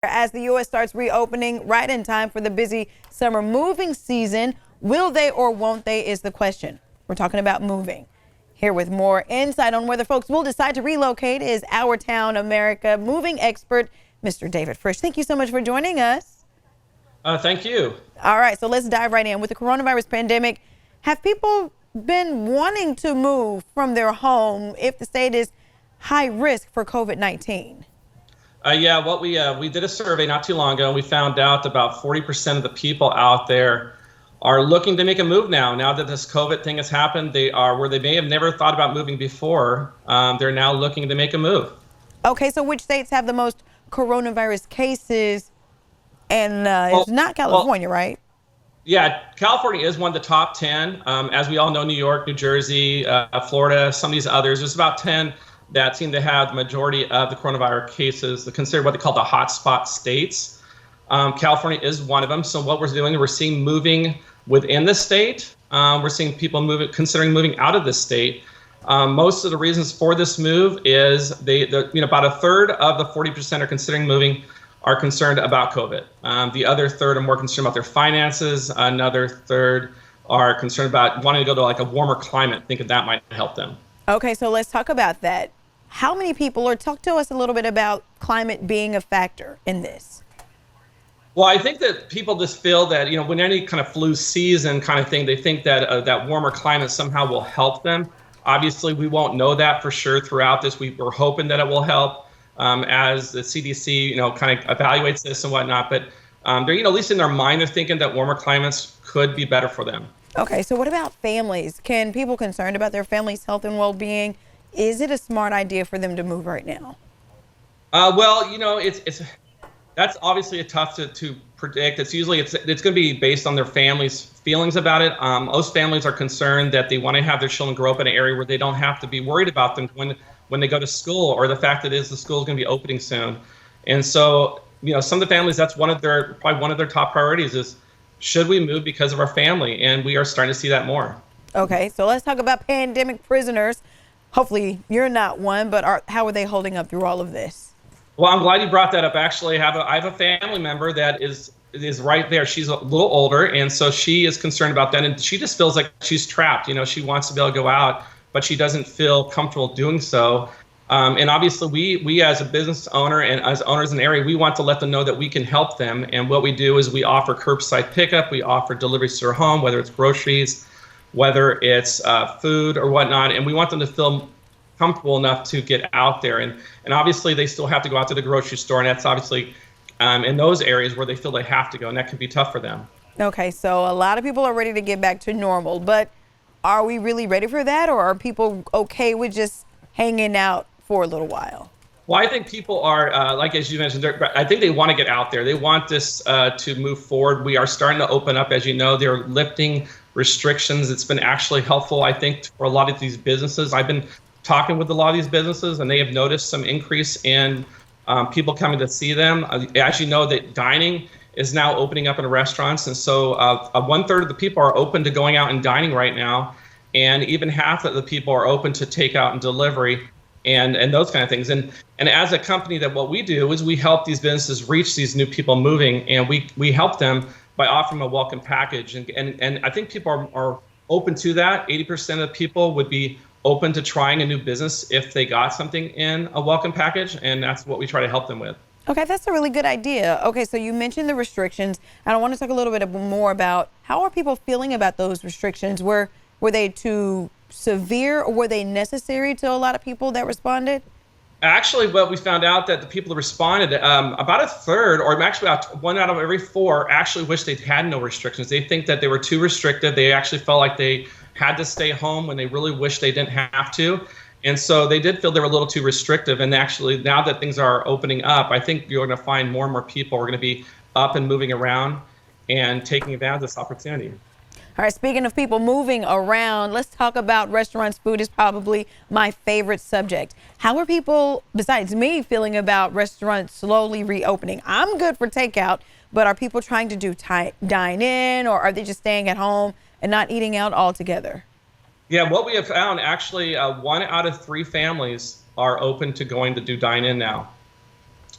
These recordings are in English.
As the U.S. starts reopening right in time for the busy summer moving season, will they or won't they is the question. We're talking about moving. Here with more insight on whether folks will decide to relocate is Our Town America moving expert, Mr. David Frisch. Thank you so much for joining us. Thank you. All right, so let's dive right in. With the coronavirus pandemic, have people been wanting to move from their home if the state is high risk for COVID-19? Yeah, what we did a survey not too long ago, and we found out about 40% of the people out there are looking to make a move now. Now that this COVID thing has happened, they are where they may have never thought about moving before. They're now looking to make a move. Okay, so which states have the most coronavirus cases? And it's not California, right? Yeah, California is one of the top 10. As we all know, New York, New Jersey, Florida, some of these others. There's about 10 that seem to have the majority of the coronavirus cases, considered what they call the hotspot states. California is one of them. So what we're doing, we're seeing moving within the state. We're seeing people considering moving out of the state. Most of the reasons for this move is about a third of the 40% are considering moving are concerned about COVID. The other third are more concerned about their finances. Another third are concerned about wanting to go to like a warmer climate, thinking that might help them. Okay, so let's talk about that. How many people, or talk to us a little bit about climate being a factor in this? Well, I think that people just feel that, when any kind of flu season kind of thing, they think that that warmer climate somehow will help them. Obviously, we won't know that for sure throughout this. We're hoping that it will help as the CDC, kind of evaluates this and whatnot. But they're, at least in their mind, they're thinking that warmer climates could be better for them. Okay, so what about families? Can people concerned about their family's health and well-being, is it a smart idea for them to move right now? Well, it's that's obviously tough to predict. It's usually it's going to be based on their family's feelings about it. Most families are concerned that they want to have their children grow up in an area where they don't have to be worried about them when they go to school, or the fact that the school is going to be opening soon. And so, some of the families, that's probably one of their top priorities is, should we move because of our family? And we are starting to see that more. Okay, so let's talk about pandemic prisoners. Hopefully you're not one, but how are they holding up through all of this? Well, I'm glad you brought that up. Actually, I have a family member that is right there. She's a little older, and so she is concerned about that. And she just feels like she's trapped. She wants to be able to go out, but she doesn't feel comfortable doing so. And obviously, we as a business owner and as owners in the area, we want to let them know that we can help them. And what we do is we offer curbside pickup. We offer deliveries to their home, whether it's groceries, whether it's food or whatnot. And we want them to feel comfortable enough to get out there. And obviously, they still have to go out to the grocery store. And that's obviously in those areas where they feel they have to go. And that can be tough for them. Okay, so a lot of people are ready to get back to normal. But are we really ready for that? Or are people okay with just hanging out for a little while? Well, I think people are, like as you mentioned, I think they want to get out there. They want this to move forward. We are starting to open up. As you know, they're lifting restrictions. It's been actually helpful, I think, for a lot of these businesses. I've been talking with a lot of these businesses, and they have noticed some increase in people coming to see them. As you know, that dining is now opening up in restaurants. And so 1/3 of the people are open to going out and dining right now. And even half of the people are open to takeout and delivery and those kind of things. And as a company, that what we do is we help these businesses reach these new people moving, and we help them by offering a welcome package. And I think people are open to that. 80% of people would be open to trying a new business if they got something in a welcome package, and that's what we try to help them with. Okay, that's a really good idea. Okay, so you mentioned the restrictions, and I want to talk a little bit more about how are people feeling about those restrictions? Were they too severe, or were they necessary to a lot of people that responded? Actually, what we found out that the people that responded, about a third, or actually about 1 out of every 4, actually wish they'd had no restrictions. They think that they were too restrictive. They actually felt like they had to stay home when they really wish they didn't have to. And so they did feel they were a little too restrictive. And actually, now that things are opening up, I think you're going to find more and more people are going to be up and moving around and taking advantage of this opportunity. All right, speaking of people moving around, let's talk about restaurants. Food is probably my favorite subject. How are people, besides me, feeling about restaurants slowly reopening? I'm good for takeout, but are people trying to do dine in, or are they just staying at home and not eating out altogether? Yeah, what we have found, actually, 1 out of 3 families are open to going to do dine in now.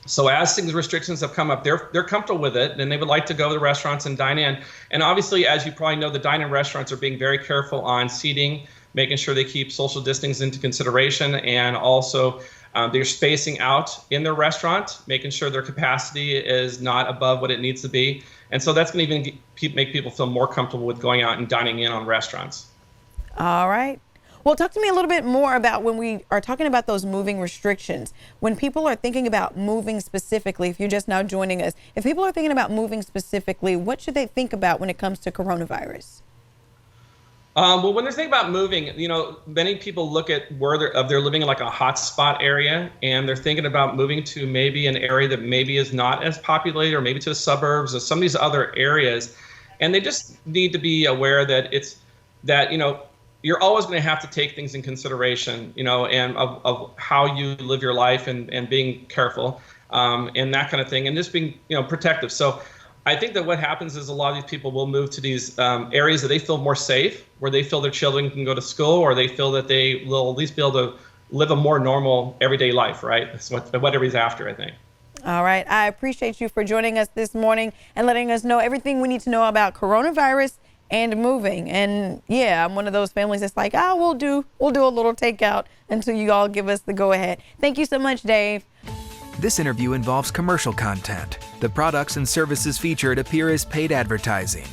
So as things restrictions have come up, they're comfortable with it, and they would like to go to the restaurants and dine in. And obviously, as you probably know, the dine-in restaurants are being very careful on seating, making sure they keep social distancing into consideration, and also they're spacing out in their restaurant, making sure their capacity is not above what it needs to be. And so that's going to even make people feel more comfortable with going out and dining in on restaurants. All right. Well, talk to me a little bit more about when we are talking about those moving restrictions. When people are thinking about moving specifically, if you're just now joining us, if people are thinking about moving specifically, what should they think about when it comes to coronavirus? Well, when they're thinking about moving, many people look at where they're living in like a hotspot area, and they're thinking about moving to maybe an area that maybe is not as populated, or maybe to the suburbs or some of these other areas. And they just need to be aware that you're always going to have to take things in consideration, and of how you live your life, and being careful, and that kind of thing, and just being, protective. So I think that what happens is a lot of these people will move to these areas that they feel more safe, where they feel their children can go to school, or they feel that they will at least be able to live a more normal everyday life, right? That's what everybody's after, I think. All right. I appreciate you for joining us this morning and letting us know everything we need to know about coronavirus and moving. And yeah, I'm one of those families that's like, we'll do a little takeout until you all give us the go ahead. Thank you so much, Dave. This interview involves commercial content. The products and services featured appear as paid advertising.